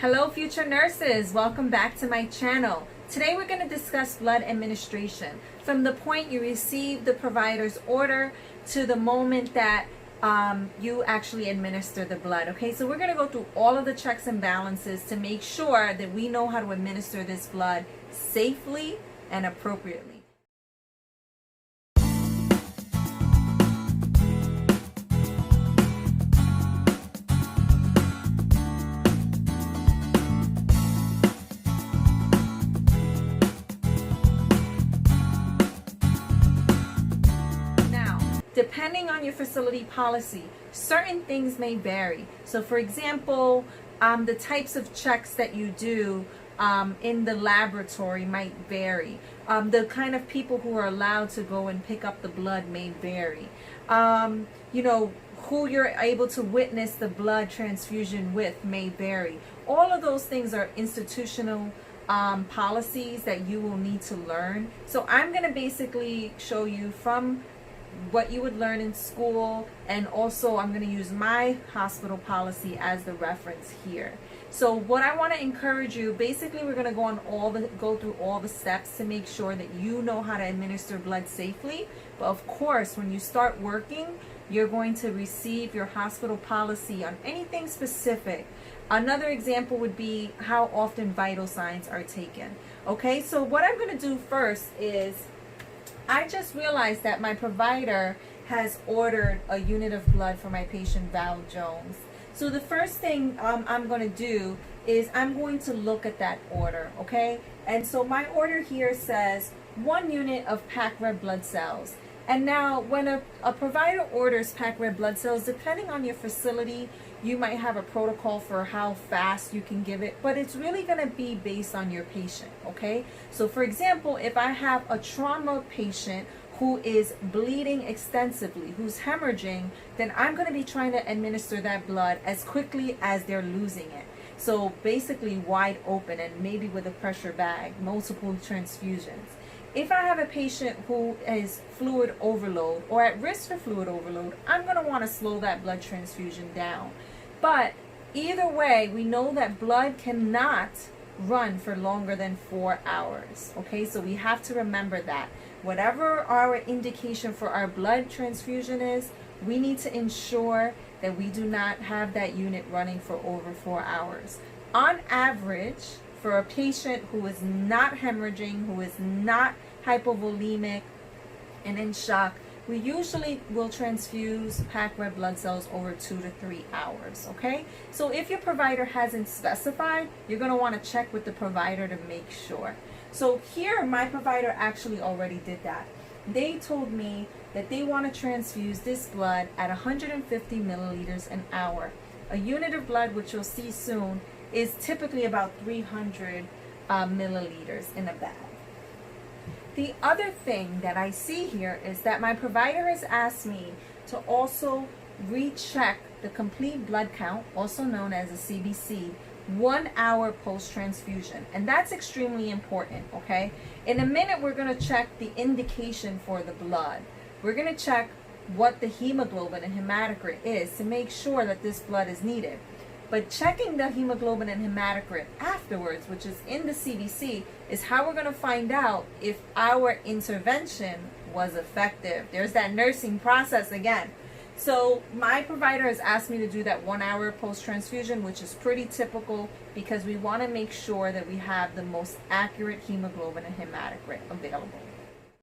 Hello future nurses, welcome back to my channel. Today we're going to discuss blood administration from the point you receive the provider's order to the moment that you actually administer the blood. Okay, so we're going to go through all of the checks and balances to make sure that we know how to administer this blood safely and appropriately. Depending on your facility policy, certain things may vary. So for example, the types of checks that you do in the laboratory might vary. The kind of people who are allowed to go and pick up the blood may vary. Who you're able to witness the blood transfusion with may vary. All of those things are institutional policies that you will need to learn. So I'm going to basically show you from what you would learn in school, and also I'm going to use my hospital policy as the reference here. So what I want to encourage you, basically we're going to go through all the steps to make sure that you know how to administer blood safely. But of course, when you start working, you're going to receive your hospital policy on anything specific. Another example would be how often vital signs are taken. Okay, so what I'm going to do first is I just realized that my provider has ordered a unit of blood for my patient Val Jones. So the first thing I'm going to do is I'm going to look at that order, okay? And so my order here says 1 unit of packed red blood cells. And now when a provider orders packed red blood cells, depending on your facility, you might have a protocol for how fast you can give it, but it's really going to be based on your patient, okay? So for example, if I have a trauma patient who is bleeding extensively, who's hemorrhaging, then I'm going to be trying to administer that blood as quickly as they're losing it. So basically wide open and maybe with a pressure bag, multiple transfusions. If I have a patient who is fluid overload or at risk for fluid overload, I'm going to want to slow that blood transfusion down. But either way, we know that blood cannot run for longer than 4 hours. Okay, so we have to remember that. Whatever our indication for our blood transfusion is, we need to ensure that we do not have that unit running for over 4 hours. On average, for a patient who is not hemorrhaging, who is not hypovolemic and in shock, we usually will transfuse packed red blood cells over 2 to 3 hours, okay? So if your provider hasn't specified, you're going to want to check with the provider to make sure. So here, my provider actually already did that. They told me that they want to transfuse this blood at 150 milliliters an hour. A unit of blood, which you'll see soon, is typically about 300 milliliters in a bag. The other thing that I see here is that my provider has asked me to also recheck the complete blood count, also known as a CBC, 1 hour post-transfusion. And that's extremely important, okay? In a minute, we're going to check the indication for the blood. We're going to check what the hemoglobin and hematocrit is to make sure that this blood is needed. But checking the hemoglobin and hematocrit afterwards, which is in the CBC, is how we're going to find out if our intervention was effective. There's that nursing process again. So my provider has asked me to do that 1 hour post-transfusion, which is pretty typical because we want to make sure that we have the most accurate hemoglobin and hematocrit available.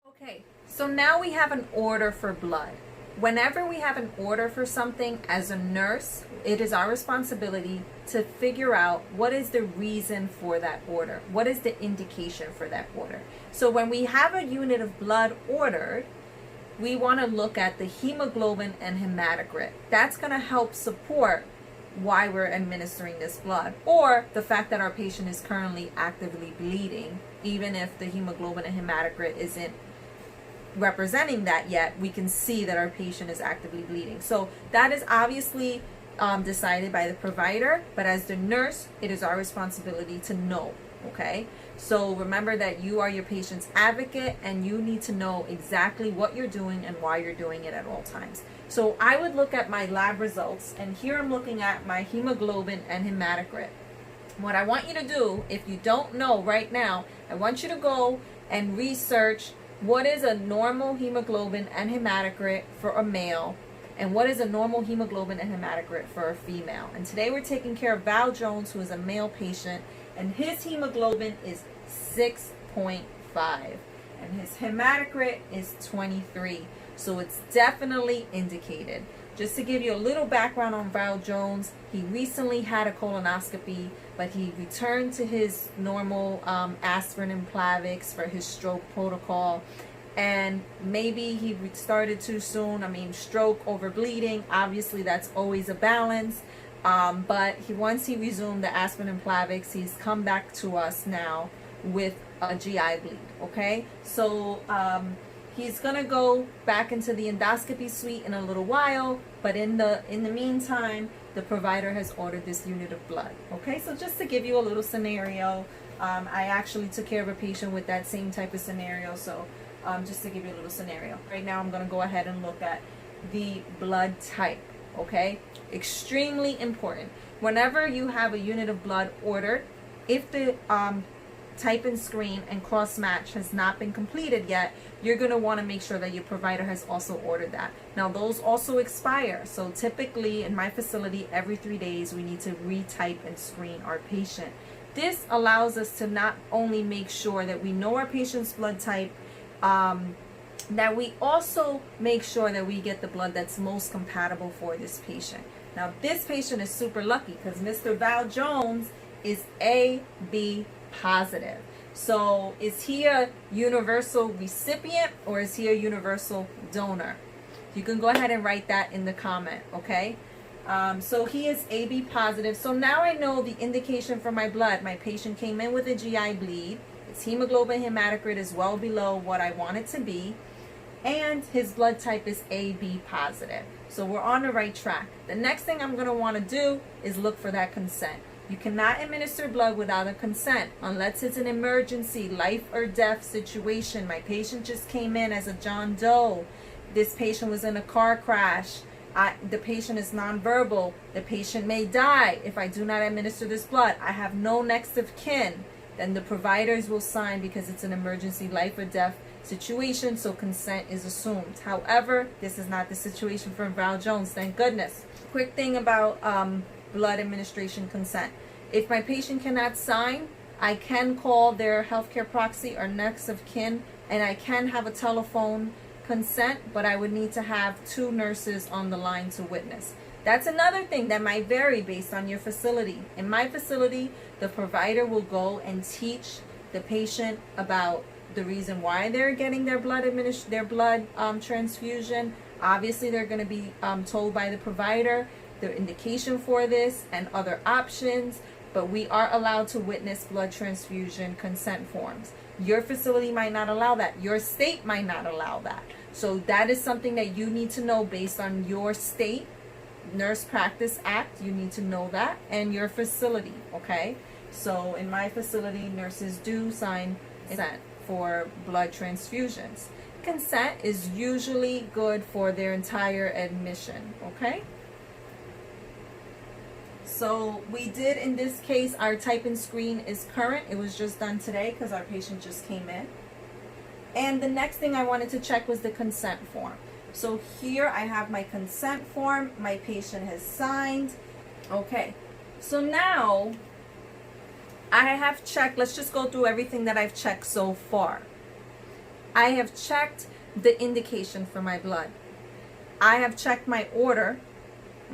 Okay, so now we have an order for blood. Whenever we have an order for something, as a nurse, it is our responsibility to figure out what is the reason for that order. What is the indication for that order? So when we have a unit of blood ordered, we want to look at the hemoglobin and hematocrit. That's going to help support why we're administering this blood, or the fact that our patient is currently actively bleeding. Even if the hemoglobin and hematocrit isn't representing that yet, we can see that our patient is actively bleeding. So that is obviously decided by the provider, but as the nurse, it is our responsibility to know, okay? So remember that you are your patient's advocate and you need to know exactly what you're doing and why you're doing it at all times. So I would look at my lab results, and here I'm looking at my hemoglobin and hematocrit. What I want you to do, if you don't know right now, I want you to go and research what is a normal hemoglobin and hematocrit for a male, and what is a normal hemoglobin and hematocrit for a female. And today we're taking care of Val Jones, who is a male patient, and his hemoglobin is 6.5, and his hematocrit is 23. So it's definitely indicated. Just to give you a little background on Val Jones, he recently had a colonoscopy, but he returned to his normal aspirin and Plavix for his stroke protocol. And maybe he started too soon. I mean, stroke over bleeding, obviously that's always a balance. But once he resumed the aspirin and Plavix, he's come back to us now with a GI bleed, okay? So he's gonna go back into the endoscopy suite in a little while, but in the meantime, the provider has ordered this unit of blood, okay? So just to give you a little scenario, I actually took care of a patient with that same type of scenario, so just to give you a little scenario. Right now, I'm gonna go ahead and look at the blood type, okay? Extremely important. Whenever you have a unit of blood ordered, if the type and screen and cross match has not been completed yet, you're going to want to make sure that your provider has also ordered that. Now those also expire, so typically in my facility every 3 days we need to retype and screen our patient. This allows us to not only make sure that we know our patient's blood type, that we also make sure that we get the blood that's most compatible for this patient. Now this patient is super lucky because Mr. Val Jones is AB positive. So is he a universal recipient or is he a universal donor? You can go ahead and write that in the comment, okay? So he is AB positive. So now I know the indication for my blood. My patient came in with a GI bleed. His hemoglobin hematocrit is well below what I want it to be. And his blood type is AB positive. So we're on the right track. The next thing I'm going to want to do is look for that consent. You cannot administer blood without a consent unless it's an emergency, life or death situation. My patient just came in as a John Doe. This patient was in a car crash. The patient is nonverbal. The patient may die if I do not administer this blood. I have no next of kin. Then the providers will sign because it's an emergency, life or death situation, so consent is assumed. However, this is not the situation for Val Jones, thank goodness. Quick thing about blood administration consent. If my patient cannot sign, I can call their healthcare proxy or next of kin, and I can have a telephone consent, but I would need to have 2 nurses on the line to witness. That's another thing that might vary based on your facility. In my facility, the provider will go and teach the patient about the reason why they're getting their blood transfusion. Obviously, they're going to be told by the provider the indication for this and other options, but we are allowed to witness blood transfusion consent forms. Your facility might not allow that. Your state might not allow that. So that is something that you need to know based on your state Nurse Practice Act. You need to know that, and your facility, okay? So in my facility, nurses do sign consent for blood transfusions. Consent is usually good for their entire admission, okay? So we did, in this case, our type and screen is current. It was just done today because our patient just came in. And the next thing I wanted to check was the consent form. So here I have my consent form. My patient has signed. Okay, so now I have checked. Let's just go through everything that I've checked so far. I have checked the indication for my blood. I have checked my order,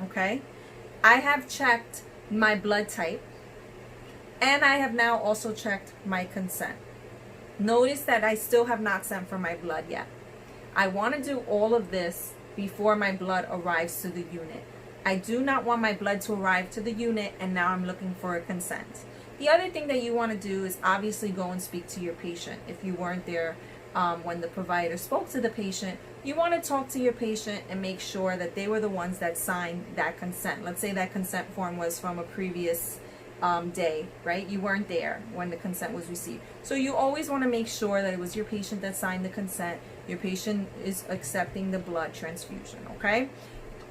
okay? I have checked my blood type, and I have now also checked my consent. Notice that I still have not sent for my blood yet. I want to do all of this before my blood arrives to the unit. I do not want my blood to arrive to the unit and now I'm looking for a consent. The other thing that you want to do is obviously go and speak to your patient. If you weren't there when the provider spoke to the patient, you want to talk to your patient and make sure that they were the ones that signed that consent. Let's say that consent form was from a previous day, right? You weren't there when the consent was received. So you always want to make sure that it was your patient that signed the consent. Your patient is accepting the blood transfusion, okay?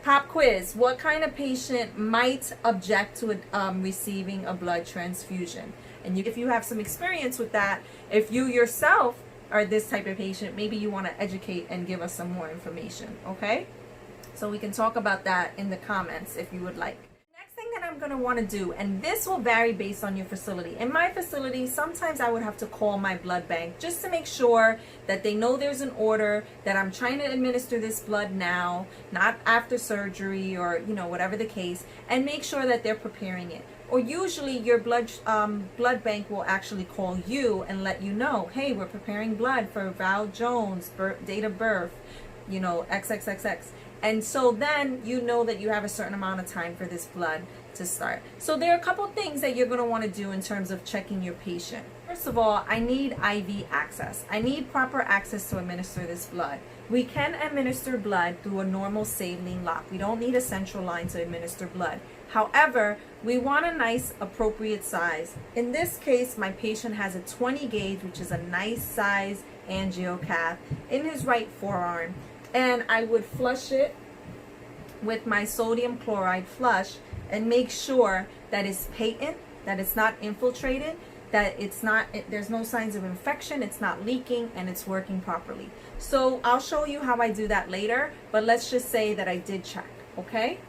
Pop quiz. What kind of patient might object to receiving a blood transfusion? And if you have some experience with that, if you yourself are this type of patient, maybe you want to educate and give us some more information, okay? So we can talk about that in the comments if you would like. Next thing that I'm going to want to do, and this will vary based on your facility. In my facility, sometimes I would have to call my blood bank just to make sure that they know there's an order, that I'm trying to administer this blood now, not after surgery or, you know, whatever the case, and make sure that they're preparing it. Or usually your blood bank will actually call you and let you know, hey, we're preparing blood for Val Jones, date of birth, you know, XXXX. And so then you know that you have a certain amount of time for this blood to start. So there are a couple things that you're going to want to do in terms of checking your patient. First of all, I need IV access. I need proper access to administer this blood. We can administer blood through a normal saline lock. We don't need a central line to administer blood. However, we want a nice appropriate size. In this case, my patient has a 20 gauge, which is a nice size angiocath in his right forearm. And I would flush it with my sodium chloride flush and make sure that it's patent, that it's not infiltrated, that there's no signs of infection, it's not leaking, and it's working properly. So I'll show you how I do that later, but let's just say that I did check, okay?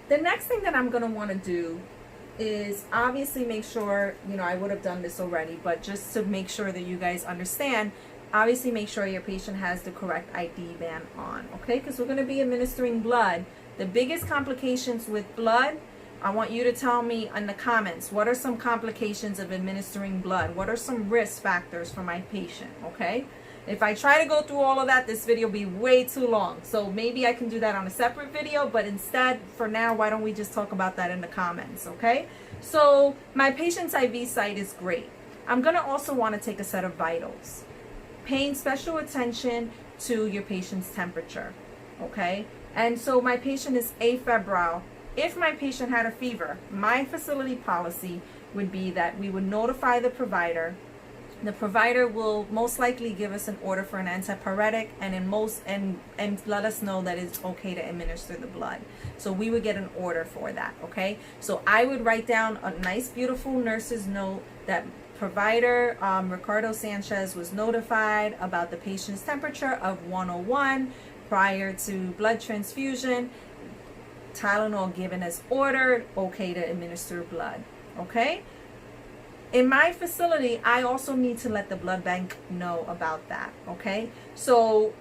The next thing that I'm gonna wanna do is obviously make sure, you know, I would have done this already, but just to make sure that you guys understand, obviously make sure your patient has the correct ID band on, okay? Because we're going to be administering blood. The biggest complications with blood, I want you to tell me in the comments, what are some complications of administering blood? What are some risk factors for my patient, okay? If I try to go through all of that, this video will be way too long. So maybe I can do that on a separate video, but instead, for now, why don't we just talk about that in the comments, okay? So my patient's IV site is great. I'm going to also want to take a set of vitals. Paying special attention to your patient's temperature, okay? And so my patient is afebrile. If my patient had a fever, my facility policy would be that we would notify the provider. The provider will most likely give us an order for an antipyretic and let us know that it's okay to administer the blood. So we would get an order for that, okay? So I would write down a nice, beautiful nurse's note that provider Ricardo Sanchez was notified about the patient's temperature of 101 prior to blood transfusion. Tylenol given as ordered, okay to administer blood, okay? In my facility, I also need to let the blood bank know about that, okay? So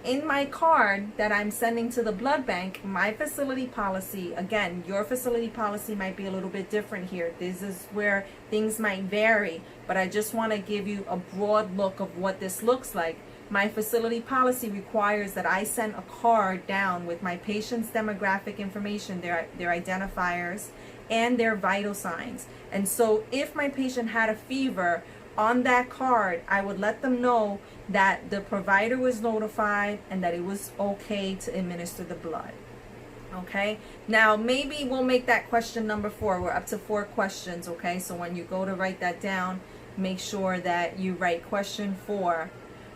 in my card that I'm sending to the blood bank, my facility policy, again, your facility policy might be a little bit different here. This is where things might vary, but I just want to give you a broad look of what this looks like. My facility policy requires that I send a card down with my patient's demographic information, their identifiers, and their vital signs. And so if my patient had a fever, on that card I would let them know that the provider was notified and that it was okay to administer the blood, okay? Now maybe we'll make that question number 4. We're up to 4 questions, okay? So when you go to write that down, make sure that you write question 4.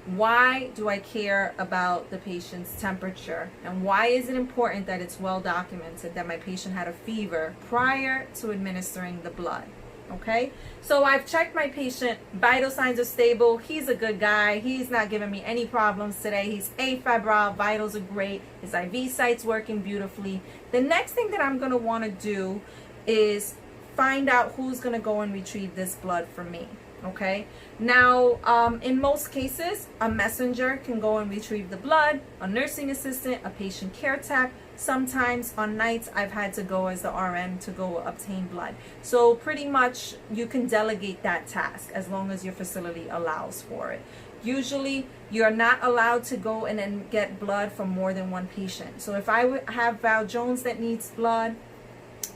Why do I care about the patient's temperature? And why is it important that it's well documented that my patient had a fever prior to administering the blood? Okay, so I've checked my patient. Vital signs are stable. He's a good guy. He's not giving me any problems today. He's afebrile. Vitals are great. His IV site's working beautifully. The next thing that I'm going to want to do is find out who's going to go and retrieve this blood for me. Okay, now in most cases a messenger can go and retrieve the blood, a nursing assistant, a patient care tech. Sometimes on nights I've had to go as the RN to go obtain blood. So pretty much you can delegate that task as long as your facility allows for it. Usually you're not allowed to go and then get blood from more than one patient. So if I have Val Jones that needs blood,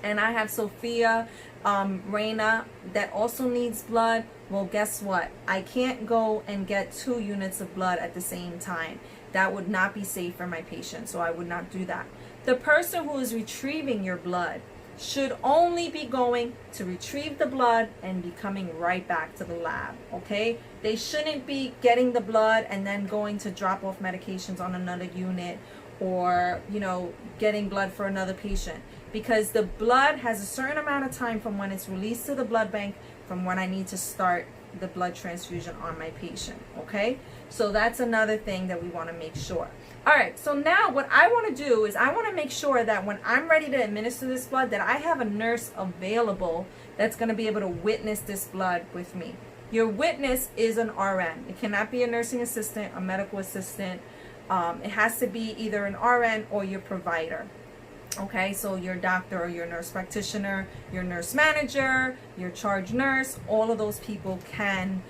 and I have Sophia Reina that also needs blood, well, guess what? I can't go and get 2 units of blood at the same time. That would not be safe for my patient, so I would not do that. The person who is retrieving your blood should only be going to retrieve the blood and be coming right back to the lab, okay? They shouldn't be getting the blood and then going to drop off medications on another unit or, you know, getting blood for another patient, because the blood has a certain amount of time from when it's released to the blood bank from when I need to start the blood transfusion on my patient. Okay, so that's another thing that we want to make sure. All right, so now what I want to do is I want to make sure that when I'm ready to administer this blood, that I have a nurse available that's going to be able to witness this blood with me. Your witness is an RN. It cannot be a nursing assistant, a medical assistant. It has to be either an RN or your provider. Okay, so your doctor or your nurse practitioner, your nurse manager, your charge nurse, all of those people can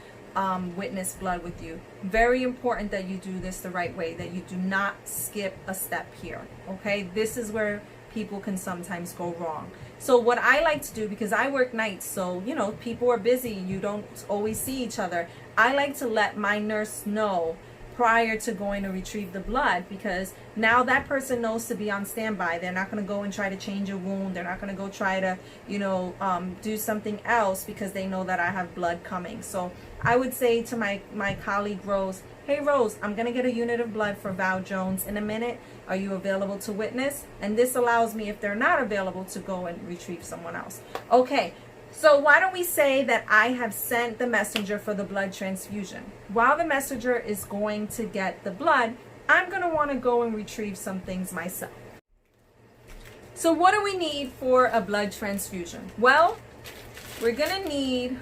witness blood with you. Very important that you do this the right way, that you do not skip a step here. Okay, this is where people can sometimes go wrong. So what I like to do, because I work nights, so you know, people are busy, you don't always see each other, I like to let my nurse know prior to going to retrieve the blood, because now that person knows to be on standby. They're not going to go and try to change a wound. They're not going to go try to, you know, do something else because they know that I have blood coming. So I would say to my colleague Rose, hey Rose, I'm going to get a unit of blood for Val Jones in a minute. Are you available to witness? And this allows me, if they're not available, to go and retrieve someone else. Okay. So why don't we say that I have sent the messenger for the blood transfusion. While the messenger is going to get the blood, I'm going to want to go and retrieve some things myself. So what do we need for a blood transfusion? Well, we're going to need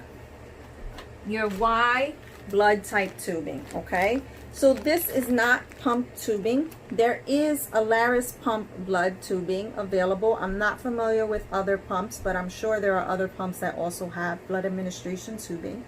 your Y blood type tubing, okay? So this is not pump tubing. There is a Laris pump blood tubing available. I'm not familiar with other pumps, but I'm sure there are other pumps that also have blood administration tubing.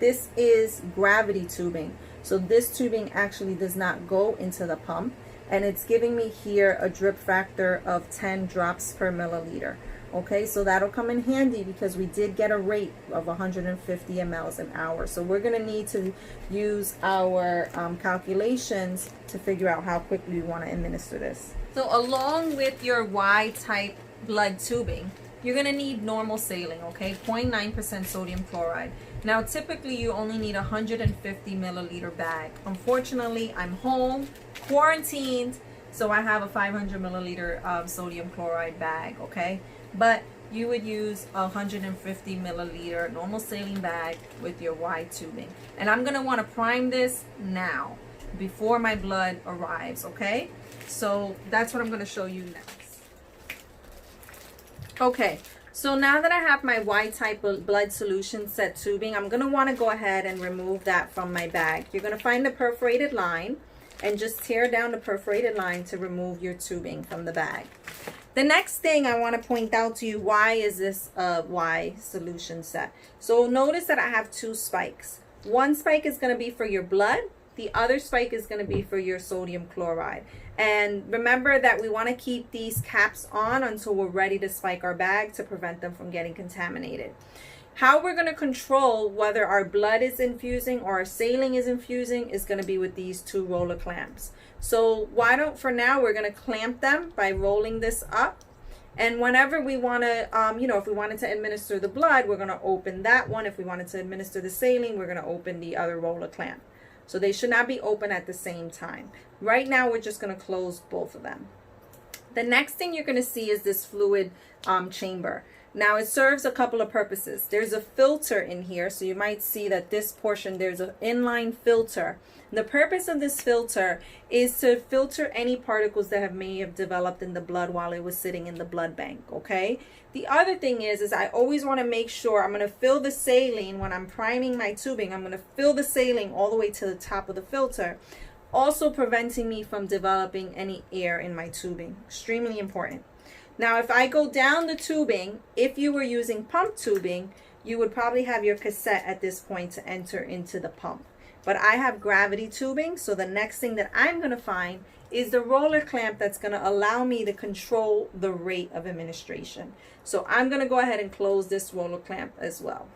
This is gravity tubing. So this tubing actually does not go into the pump, and it's giving me here a drip factor of 10 drops per milliliter. Okay, so that'll come in handy because we did get a rate of 150 mLs an hour. So we're going to need to use our calculations to figure out how quickly we want to administer this. So along with your Y-type blood tubing, you're going to need normal saline, okay, 0.9% sodium chloride. Now, typically you only need a 150 milliliter bag. Unfortunately, I'm home, quarantined, so I have a 500 milliliter sodium chloride bag, okay? But you would use a 150 milliliter normal saline bag with your Y tubing. And I'm going to want to prime this now before my blood arrives, okay? So that's what I'm going to show you next. Okay, so now that I have my Y-type blood solution set tubing, I'm going to want to go ahead and remove that from my bag. You're going to find the perforated line and just tear down the perforated line to remove your tubing from the bag. The next thing I want to point out to you, why is this a Y solution set? So notice that I have two spikes. One spike is going to be for your blood. The other spike is going to be for your sodium chloride. And remember that we want to keep these caps on until we're ready to spike our bag to prevent them from getting contaminated. How we're going to control whether our blood is infusing or our saline is infusing is going to be with these two roller clamps. So why don't, for now, we're going to clamp them by rolling this up. And whenever we want to, if we wanted to administer the blood, we're going to open that one. If we wanted to administer the saline, we're going to open the other roller clamp. So they should not be open at the same time. Right now, we're just going to close both of them. The next thing you're going to see is this fluid chamber. Now it serves a couple of purposes. There's a filter in here, so you might see that this portion, there's an inline filter. The purpose of this filter is to filter any particles that may have developed in the blood while it was sitting in the blood bank, okay? The other thing is I always want to make sure I'm going to fill the saline when I'm priming my tubing. I'm going to fill the saline all the way to the top of the filter, also preventing me from developing any air in my tubing. Extremely important. Now, if I go down the tubing, if you were using pump tubing, you would probably have your cassette at this point to enter into the pump. But I have gravity tubing, so the next thing that I'm going to find is the roller clamp that's going to allow me to control the rate of administration. So I'm going to go ahead and close this roller clamp as well.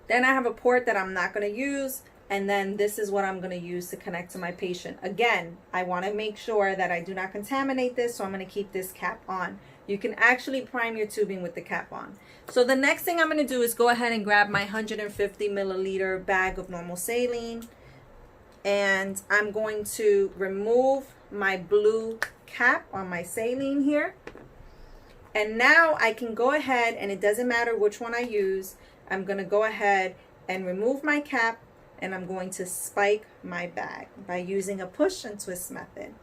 Then I have a port that I'm not going to use. And then this is what I'm going to use to connect to my patient. Again, I want to make sure that I do not contaminate this, so I'm going to keep this cap on. You can actually prime your tubing with the cap on. So the next thing I'm going to do is go ahead and grab my 150 milliliter bag of normal saline. And I'm going to remove my blue cap on my saline here. And now I can go ahead, and it doesn't matter which one I use, I'm going to go ahead and remove my cap, and I'm going to spike my bag by using a push and twist method.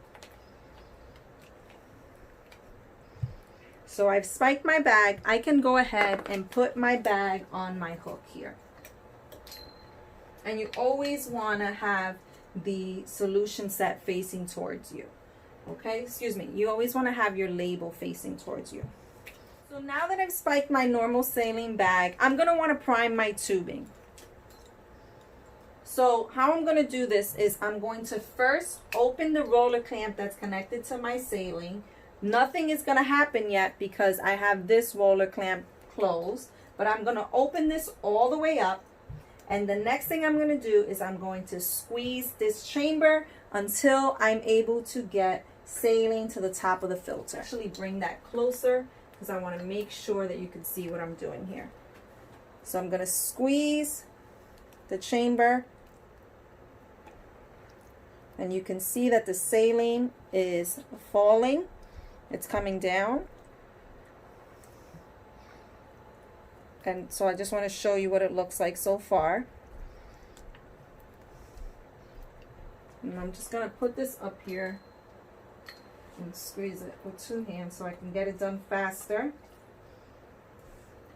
So I've spiked my bag. I can go ahead and put my bag on my hook here. And you always want to have the solution set facing towards you. Okay, excuse me. You always want to have your label facing towards you. So now that I've spiked my normal saline bag, I'm going to want to prime my tubing. So how I'm going to do this is I'm going to first open the roller clamp that's connected to my saline. Nothing is going to happen yet because I have this roller clamp closed, but I'm going to open this all the way up. And the next thing I'm going to do is I'm going to squeeze this chamber until I'm able to get saline to the top of the filter. Actually bring that closer because I want to make sure that you can see what I'm doing here. So I'm going to squeeze the chamber, and you can see that the saline is falling. It's coming down. And so I just want to show you what it looks like so far. And I'm just going to put this up here and squeeze it with two hands so I can get it done faster.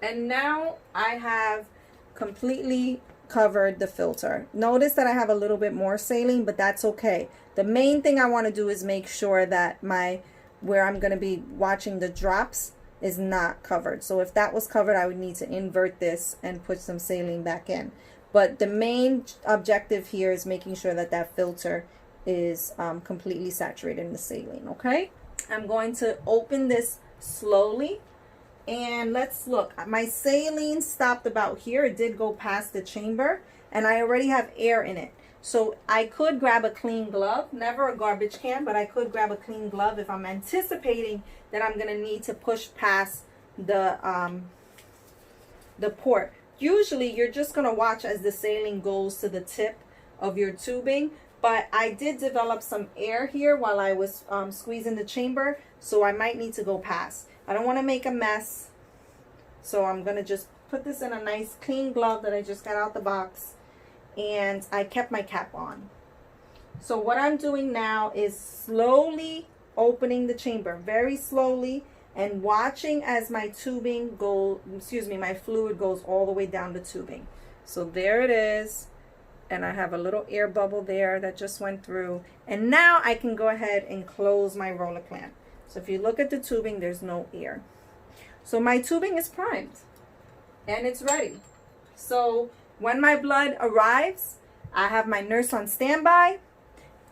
And now I have completely covered the filter. Notice that I have a little bit more saline, but that's okay. The main thing I want to do is make sure that where I'm going to be watching the drops is not covered. So if that was covered, I would need to invert this and put some saline back in. But the main objective here is making sure that that filter is completely saturated in the saline, okay? I'm going to open this slowly, and let's look. My saline stopped about here. It did go past the chamber, and I already have air in it. So I could grab a clean glove, never a garbage can, but I could grab a clean glove if I'm anticipating that I'm gonna need to push past the port. Usually you're just gonna watch as the saline goes to the tip of your tubing, but I did develop some air here while I was squeezing the chamber, so I might need to go past. I don't wanna make a mess, so I'm gonna just put this in a nice clean glove that I just got out the box. And I kept my cap on. So what I'm doing now is slowly opening the chamber, very slowly, and watching as my tubing my fluid goes all the way down the tubing. So there it is, and I have a little air bubble there that just went through. And now I can go ahead and close my roller clamp. So if you look at the tubing, there's no air. So my tubing is primed and it's ready. So when my blood arrives, I have my nurse on standby,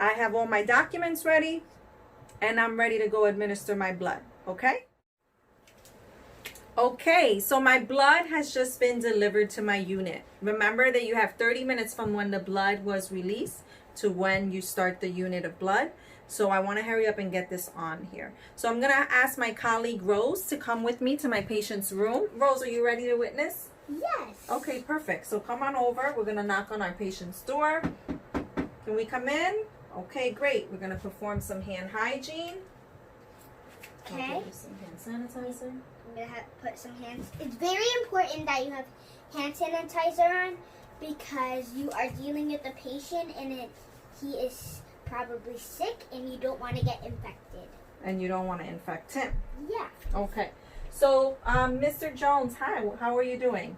I have all my documents ready, and I'm ready to go administer my blood, okay? Okay, so my blood has just been delivered to my unit. Remember that you have 30 minutes from when the blood was released to when you start the unit of blood. So I want to hurry up and get this on here. So I'm going to ask my colleague Rose to come with me to my patient's room. Rose, are you ready to witness? Yes. Okay, perfect. So come on over. We're going to knock on our patient's door. Can we come in? Okay, great. We're going to perform some hand hygiene. Okay. I'll give you some hand sanitizer. I'm going to put some hands. It's very important that you have hand sanitizer on because you are dealing with a patient and he is probably sick and you don't want to get infected. And you don't want to infect him. Yeah. Okay. So, Mr. Jones, hi, how are you doing?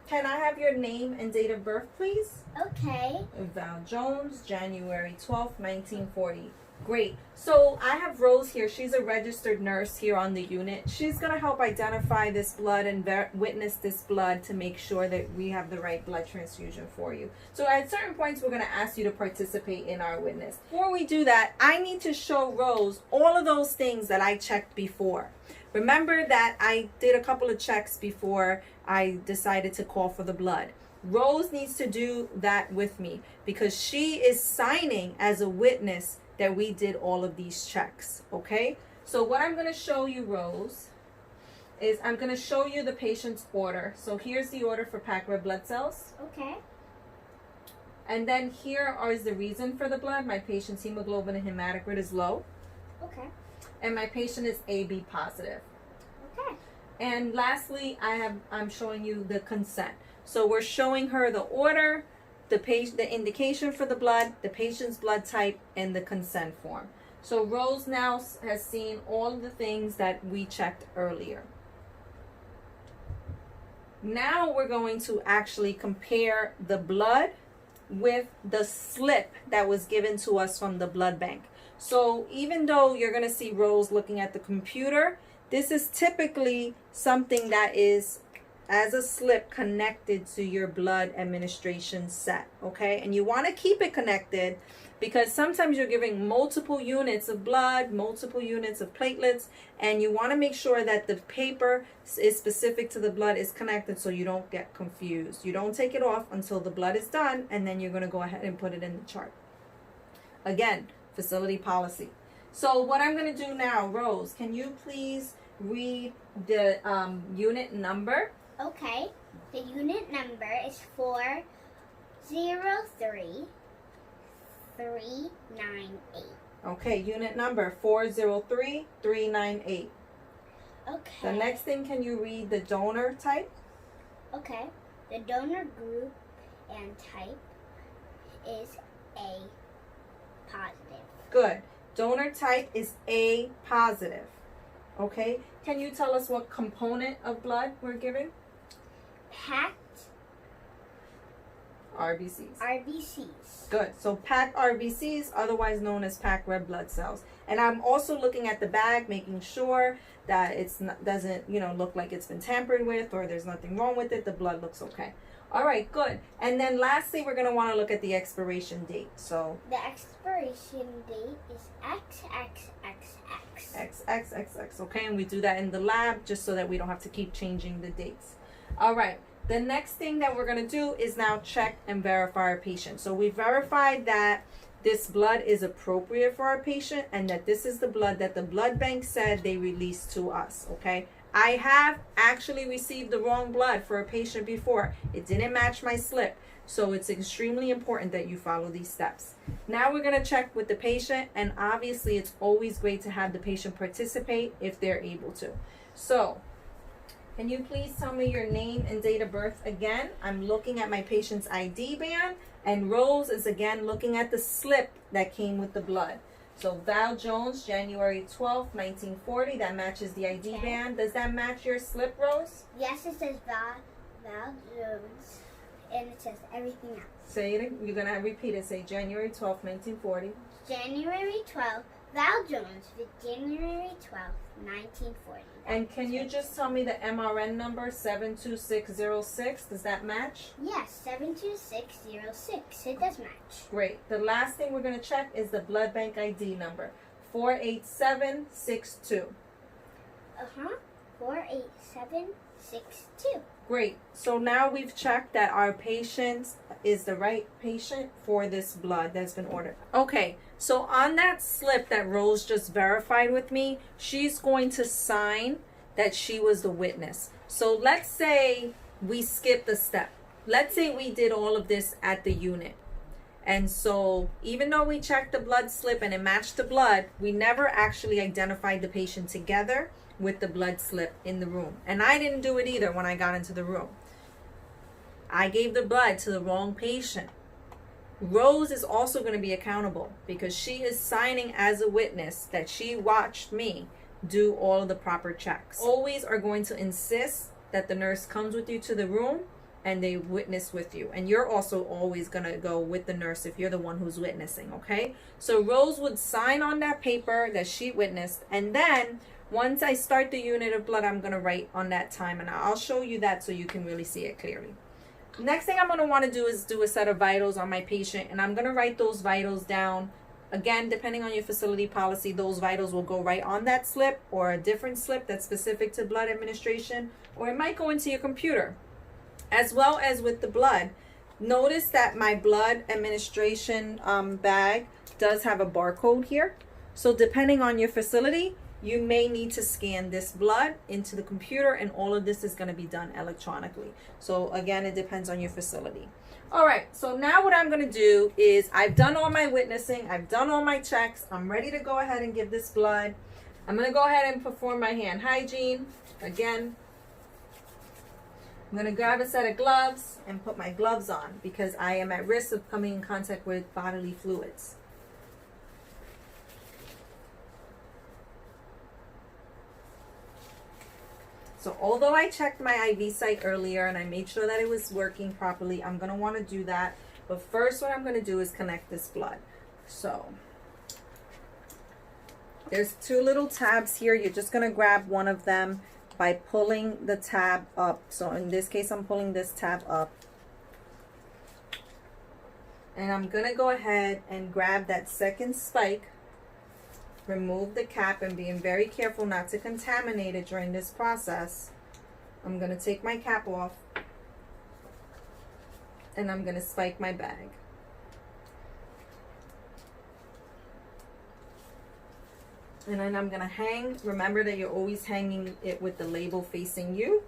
Can I have your name and date of birth, please? Okay. Val Jones, January 12th, 1940. Great. So I have Rose here. She's a registered nurse here on the unit. She's going to help identify this blood and witness this blood to make sure that we have the right blood transfusion for you. So at certain points, we're going to ask you to participate in our witness. Before we do that, I need to show Rose all of those things that I checked before. Remember that I did a couple of checks before I decided to call for the blood. Rose needs to do that with me because she is signing as a witness that we did all of these checks, okay? So what I'm going to show you, Rose, is I'm going to show you the patient's order. So here's the order for packed red blood cells. Okay. And then here is the reason for the blood. My patient's hemoglobin and hematocrit is low. Okay. And my patient is AB positive. Okay. And lastly, I'm showing you the consent. So we're showing her the order, the indication for the blood, the patient's blood type, and the consent form. So Rose now has seen all of the things that we checked earlier. Now we're going to actually compare the blood with the slip that was given to us from the blood bank. So even though you're going to see Rose looking at the computer, this is typically something that is as a slip connected to your blood administration set, okay? And you want to keep it connected because sometimes you're giving multiple units of blood, multiple units of platelets, and you want to make sure that the paper is specific to the blood is connected so you don't get confused. You don't take it off until the blood is done, and then you're going to go ahead and put it in the chart. Again, facility policy. So what I'm going to do now, Rose, can you please read the unit number? Okay. The unit number is 403398. Okay, unit number 403398. Okay. The next thing, can you read the donor type? Okay. The donor group and type is A positive. Good. Donor type is A positive. Okay. Can you tell us what component of blood we're giving? Packed RBCs. RBCs. Good. So packed RBCs, otherwise known as packed red blood cells. And I'm also looking at the bag, making sure that it's not, doesn't, look like it's been tampered with or there's nothing wrong with it. The blood looks okay. All right, good. And then lastly, we're going to want to look at the expiration date. So the expiration date is XXXX. XXXX. Okay, and we do that in the lab just so that we don't have to keep changing the dates. All right. The next thing that we're going to do is now check and verify our patient. So we verified that this blood is appropriate for our patient and that this is the blood that the blood bank said they released to us, okay? I have actually received the wrong blood for a patient before. It didn't match my slip. So it's extremely important that you follow these steps. Now we're going to check with the patient, and obviously it's always great to have the patient participate if they're able to. So can you please tell me your name and date of birth again? I'm looking at my patient's ID band, and Rose is again looking at the slip that came with the blood. So Val Jones, January 12th, 1940. That matches the ID band. Does that match your slip, Rose? Yes, it says Val Jones, and it says everything else. Say it. You're going to repeat it. Say January 12th, 1940. January 12th, Val Jones, January 12th, 1940. And can you just tell me the MRN number, 72606? Does that match? Yes, 72606. It does match. Great. The last thing we're going to check is the blood bank ID number, 48762. 48762. Great. So now we've checked that our patient is the right patient for this blood that's been ordered. Okay. So on that slip that Rose just verified with me, she's going to sign that she was the witness. So let's say we skipped a step. Let's say we did all of this at the unit. And so even though we checked the blood slip and it matched the blood, we never actually identified the patient together with the blood slip in the room. And I didn't do it either when I got into the room. I gave the blood to the wrong patient. Rose is also going to be accountable because she is signing as a witness that she watched me do all of the proper checks. Always are going to insist that the nurse comes with you to the room and they witness with you. And you're also always going to go with the nurse if you're the one who's witnessing, okay? So Rose would sign on that paper that she witnessed, and then once I start the unit of blood, I'm going to write on that time, and I'll show you that so you can really see it clearly. Next thing I'm going to want to do is do a set of vitals on my patient, and I'm going to write those vitals down. Again, depending on your facility policy, those vitals will go right on that slip or a different slip that's specific to blood administration, or it might go into your computer. As well as with the blood, notice that my blood administration bag does have a barcode here. So depending on your facility, you may need to scan this blood into the computer, and all of this is going to be done electronically. So again, it depends on your facility. All right, so now what I'm going to do is I've done all my witnessing, I've done all my checks, I'm ready to go ahead and give this blood. I'm going to go ahead and perform my hand hygiene. Again, I'm going to grab a set of gloves and put my gloves on because I am at risk of coming in contact with bodily fluids. So although I checked my IV site earlier and I made sure that it was working properly, I'm going to want to do that. But first what I'm going to do is connect this blood. So there's two little tabs here. You're just going to grab one of them by pulling the tab up. So in this case, I'm pulling this tab up. And I'm going to go ahead and grab that second spike. Remove the cap, and being very careful not to contaminate it during this process. I'm going to take my cap off and I'm going to spike my bag. And then I'm going to hang. Remember that you're always hanging it with the label facing you.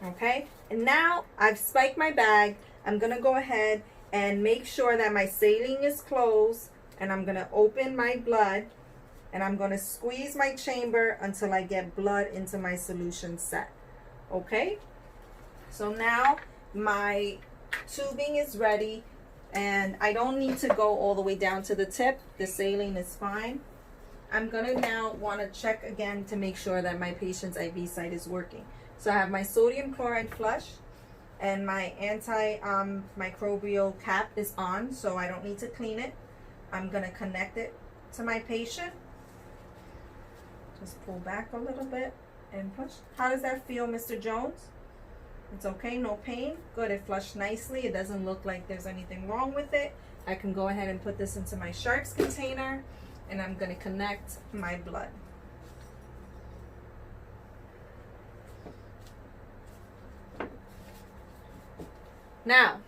Okay, and now I've spiked my bag. I'm going to go ahead and make sure that my saline is closed, and I'm going to open my blood, and I'm going to squeeze my chamber until I get blood into my solution set. Okay, so now my tubing is ready, and I don't need to go all the way down to the tip. The saline is fine. I'm going to now want to check again to make sure that my patient's IV site is working. So I have my sodium chloride flush, and my antimicrobial cap is on, so I don't need to clean it. I'm going to connect it to my patient. Just pull back a little bit and push. How does that feel, Mr. Jones? It's okay, no pain? Good, it flushed nicely. It doesn't look like there's anything wrong with it. I can go ahead and put this into my sharps container, and I'm going to connect my blood. Now,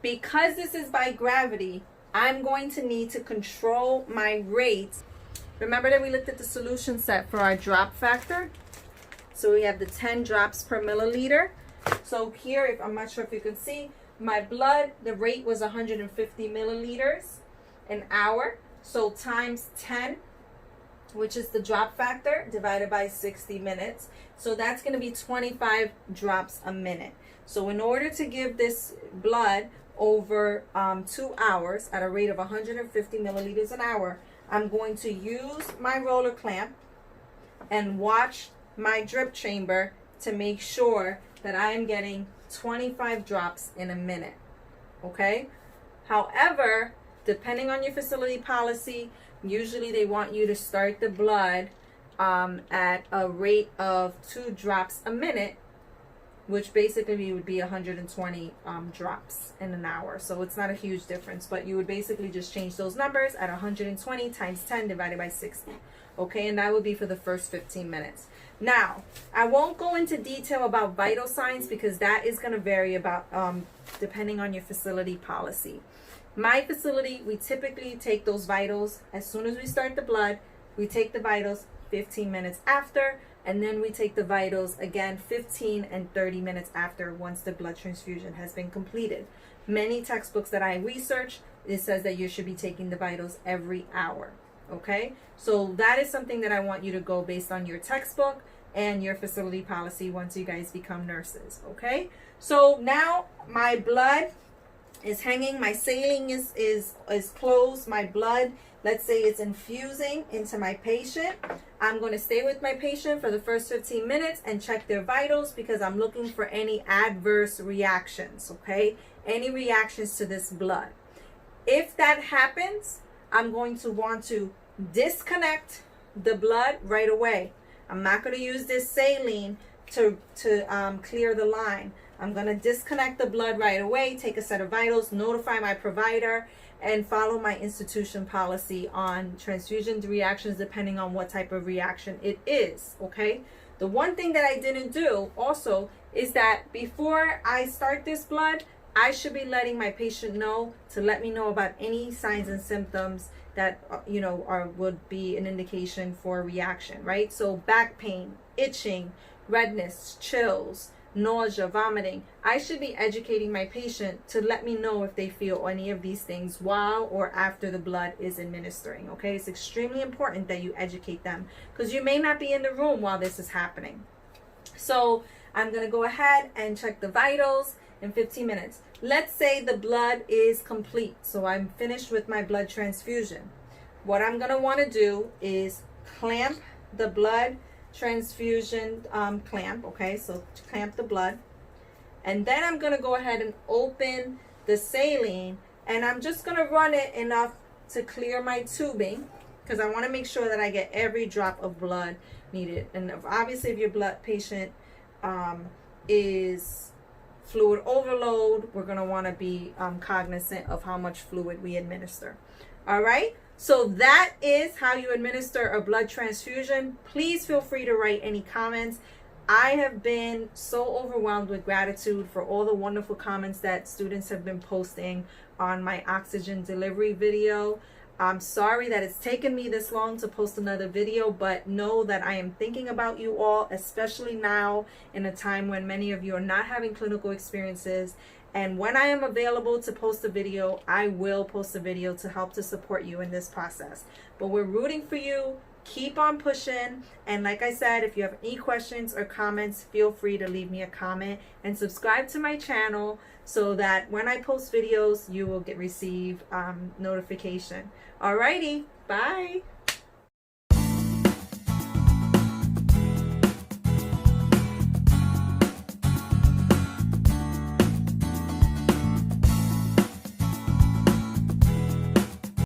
because this is by gravity, I'm going to need to control my rate. Remember that we looked at the solution set for our drop factor. So we have the 10 drops per milliliter. So here, if I'm not sure if you can see, my blood, the rate was 150 milliliters an hour. So times 10, which is the drop factor, divided by 60 minutes. So that's going to be 25 drops a minute. So in order to give this blood over 2 hours at a rate of 150 milliliters an hour, I'm going to use my roller clamp and watch my drip chamber to make sure that I'm getting 25 drops in a minute. Okay? However, depending on your facility policy, usually they want you to start the blood at a rate of 2 drops a minute, which basically would be 120 drops in an hour. So it's not a huge difference, but you would basically just change those numbers at 120 times 10 divided by 60. Okay, and that would be for the first 15 minutes. Now, I won't go into detail about vital signs because that is going to vary about depending on your facility policy. My facility, we typically take those vitals as soon as we start the blood. We take the vitals 15 minutes after, and then we take the vitals again 15 and 30 minutes after once the blood transfusion has been completed. Many textbooks that I research, it says that you should be taking the vitals every hour. Okay, so that is something that I want you to go based on your textbook and your facility policy once you guys become nurses. Okay, so now my blood is hanging, my saline is closed, my blood, let's say it's infusing into my patient. I'm going to stay with my patient for the first 15 minutes and check their vitals because I'm looking for any adverse reactions, okay? Any reactions to this blood. If that happens, I'm going to want to disconnect the blood right away. I'm not going to use this saline to clear the line. I'm going to disconnect the blood right away, take a set of vitals, notify my provider, and follow my institution policy on transfusion reactions depending on what type of reaction it is, okay? The one thing that I didn't do also is that before I start this blood, I should be letting my patient know to let me know about any signs and symptoms that would be an indication for reaction, right? So back pain, itching, redness, chills, nausea, vomiting. I should be educating my patient to let me know if they feel any of these things while or after the blood is administering. Okay, it's extremely important that you educate them because you may not be in the room while this is happening. So I'm going to go ahead and check the vitals in 15 minutes. Let's say the blood is complete, so I'm finished with my blood transfusion. What I'm going to want to do is clamp the blood transfusion clamp. Okay, so clamp the blood, and then I'm going to go ahead and open the saline, and I'm just going to run it enough to clear my tubing because I want to make sure that I get every drop of blood needed. And obviously if your blood patient is fluid overload, we're going to want to be cognizant of how much fluid we administer. All right, so that is how you administer a blood transfusion. Please feel free to write any comments. I have been so overwhelmed with gratitude for all the wonderful comments that students have been posting on my oxygen delivery video. I'm sorry that it's taken me this long to post another video, but know that I am thinking about you all, especially now in a time when many of you are not having clinical experiences. And when I am available to post a video, I will post a video to help to support you in this process. But we're rooting for you. Keep on pushing. And like I said, if you have any questions or comments, feel free to leave me a comment and subscribe to my channel so that when I post videos, you will receive notification. Alrighty, bye.